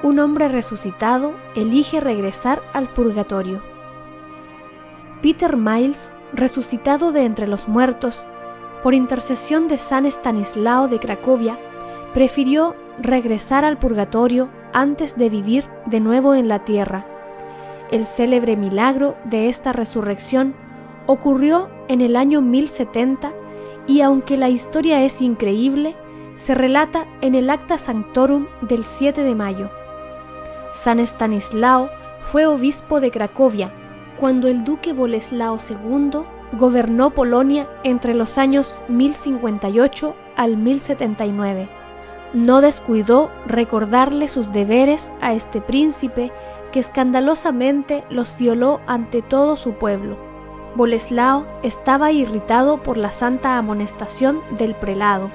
un hombre resucitado elige regresar al purgatorio. Peter Miles, resucitado de entre los muertos, por intercesión de San Estanislao de Cracovia, prefirió regresar al purgatorio antes de vivir de nuevo en la tierra. El célebre milagro de esta resurrección ocurrió en el año 1070 y aunque la historia es increíble, se relata en el Acta Sanctorum del 7 de mayo. San Estanislao fue obispo de Cracovia cuando el duque Boleslao II gobernó Polonia entre los años 1058 al 1079. No descuidó recordarle sus deberes a este príncipe que escandalosamente los violó ante todo su pueblo. Boleslao estaba irritado por la santa amonestación del prelado.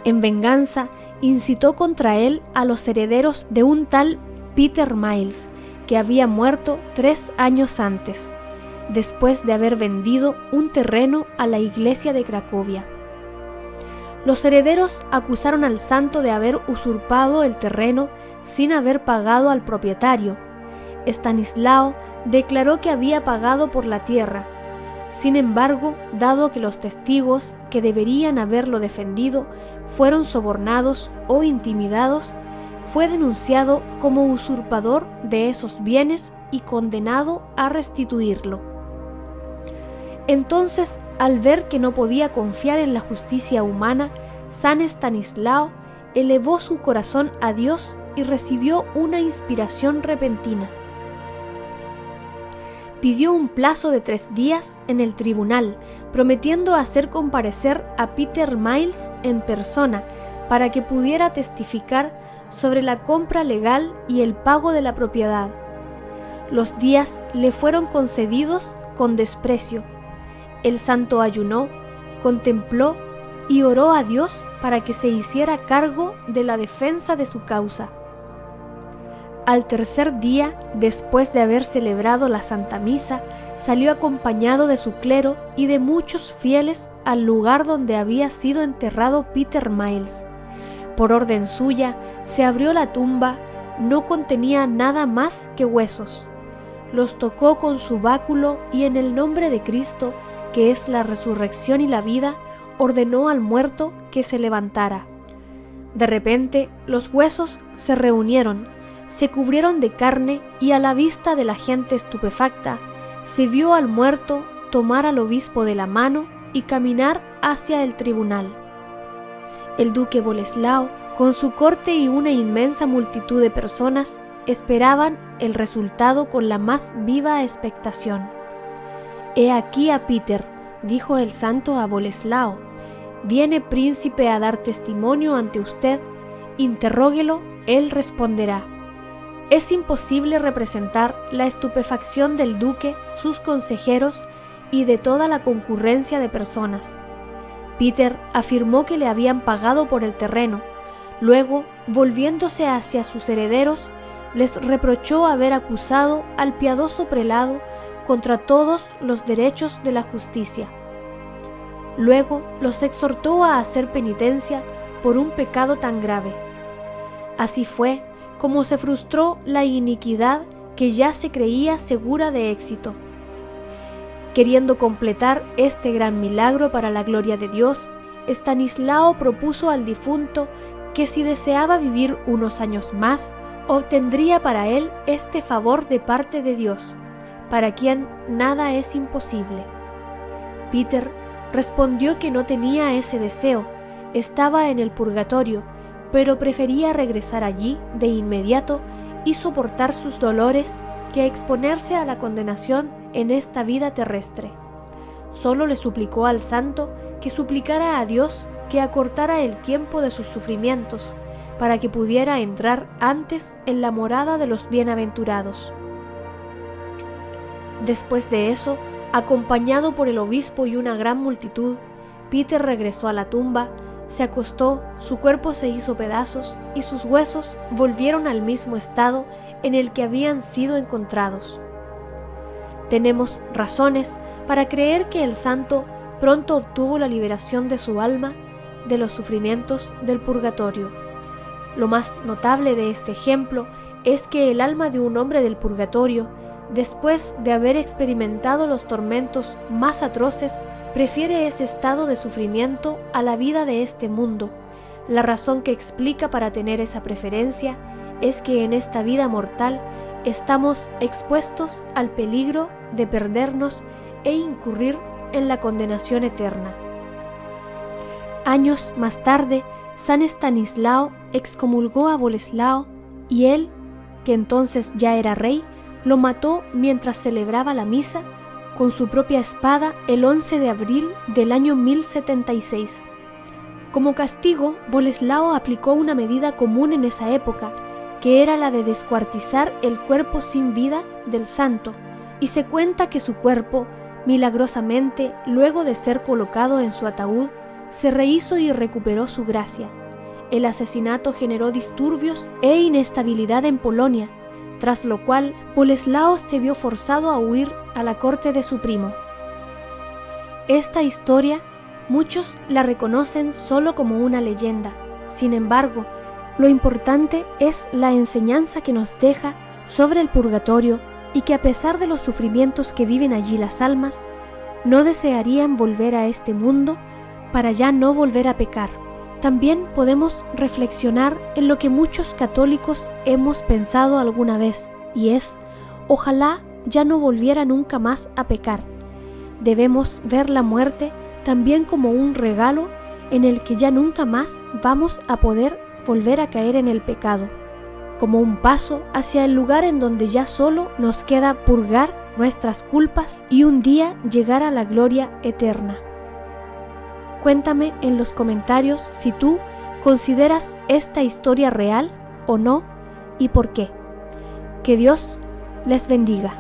En venganza, incitó contra él a los herederos de un tal Peter Miles, que había muerto 3 años antes, después de haber vendido un terreno a la iglesia de Cracovia. Los herederos acusaron al santo de haber usurpado el terreno sin haber pagado al propietario. Estanislao declaró que había pagado por la tierra. Sin embargo, dado que los testigos que deberían haberlo defendido fueron sobornados o intimidados, fue denunciado como usurpador de esos bienes y condenado a restituirlo. Entonces, al ver que no podía confiar en la justicia humana, San Estanislao elevó su corazón a Dios y recibió una inspiración repentina. Pidió un plazo de 3 días en el tribunal, prometiendo hacer comparecer a Peter Miles en persona para que pudiera testificar sobre la compra legal y el pago de la propiedad. Los días le fueron concedidos con desprecio. El santo ayunó, contempló y oró a Dios para que se hiciera cargo de la defensa de su causa. Al tercer día, después de haber celebrado la Santa Misa, salió acompañado de su clero y de muchos fieles al lugar donde había sido enterrado Peter Miles. Por orden suya, se abrió la tumba, no contenía nada más que huesos. Los tocó con su báculo y en el nombre de Cristo, que es la resurrección y la vida, ordenó al muerto que se levantara. De repente, los huesos se reunieron, se cubrieron de carne y a la vista de la gente estupefacta, se vio al muerto tomar al obispo de la mano y caminar hacia el tribunal. El duque Boleslao, con su corte y una inmensa multitud de personas, esperaban el resultado con la más viva expectación. «He aquí a Peter», dijo el santo a Boleslao. «Viene príncipe a dar testimonio ante usted. Interróguelo, él responderá». Es imposible representar la estupefacción del duque, sus consejeros y de toda la concurrencia de personas. Peter afirmó que le habían pagado por el terreno. Luego, volviéndose hacia sus herederos, les reprochó haber acusado al piadoso prelado contra todos los derechos de la justicia. Luego los exhortó a hacer penitencia por un pecado tan grave. Así fue como se frustró la iniquidad que ya se creía segura de éxito. Queriendo completar este gran milagro para la gloria de Dios, Estanislao propuso al difunto que si deseaba vivir unos años más, obtendría para él este favor de parte de Dios, para quien nada es imposible. Peter respondió que no tenía ese deseo, estaba en el purgatorio, pero prefería regresar allí de inmediato y soportar sus dolores que exponerse a la condenación en esta vida terrestre. Solo le suplicó al santo que suplicara a Dios que acortara el tiempo de sus sufrimientos, para que pudiera entrar antes en la morada de los bienaventurados. Después de eso, acompañado por el obispo y una gran multitud, Peter regresó a la tumba, se acostó, su cuerpo se hizo pedazos y sus huesos volvieron al mismo estado en el que habían sido encontrados. Tenemos razones para creer que el santo pronto obtuvo la liberación de su alma de los sufrimientos del purgatorio. Lo más notable de este ejemplo es que el alma de un hombre del purgatorio, después de haber experimentado los tormentos más atroces, prefiere ese estado de sufrimiento a la vida de este mundo. La razón que explica para tener esa preferencia es que en esta vida mortal estamos expuestos al peligro de perdernos e incurrir en la condenación eterna. Años más tarde, San Estanislao excomulgó a Boleslao y él, que entonces ya era rey, lo mató mientras celebraba la misa con su propia espada el 11 de abril del año 1076. Como castigo, Boleslao aplicó una medida común en esa época, que era la de descuartizar el cuerpo sin vida del santo, y se cuenta que su cuerpo, milagrosamente, luego de ser colocado en su ataúd, se rehizo y recuperó su gracia. El asesinato generó disturbios e inestabilidad en Polonia, tras lo cual Boleslao se vio forzado a huir a la corte de su primo. Esta historia muchos la reconocen solo como una leyenda. Sin embargo, lo importante es la enseñanza que nos deja sobre el purgatorio y que a pesar de los sufrimientos que viven allí las almas, no desearían volver a este mundo para ya no volver a pecar. También podemos reflexionar en lo que muchos católicos hemos pensado alguna vez, y es, ojalá ya no volviera nunca más a pecar. Debemos ver la muerte también como un regalo en el que ya nunca más vamos a poder volver a caer en el pecado, como un paso hacia el lugar en donde ya solo nos queda purgar nuestras culpas y un día llegar a la gloria eterna. Cuéntame en los comentarios si tú consideras esta historia real o no y por qué. Que Dios les bendiga.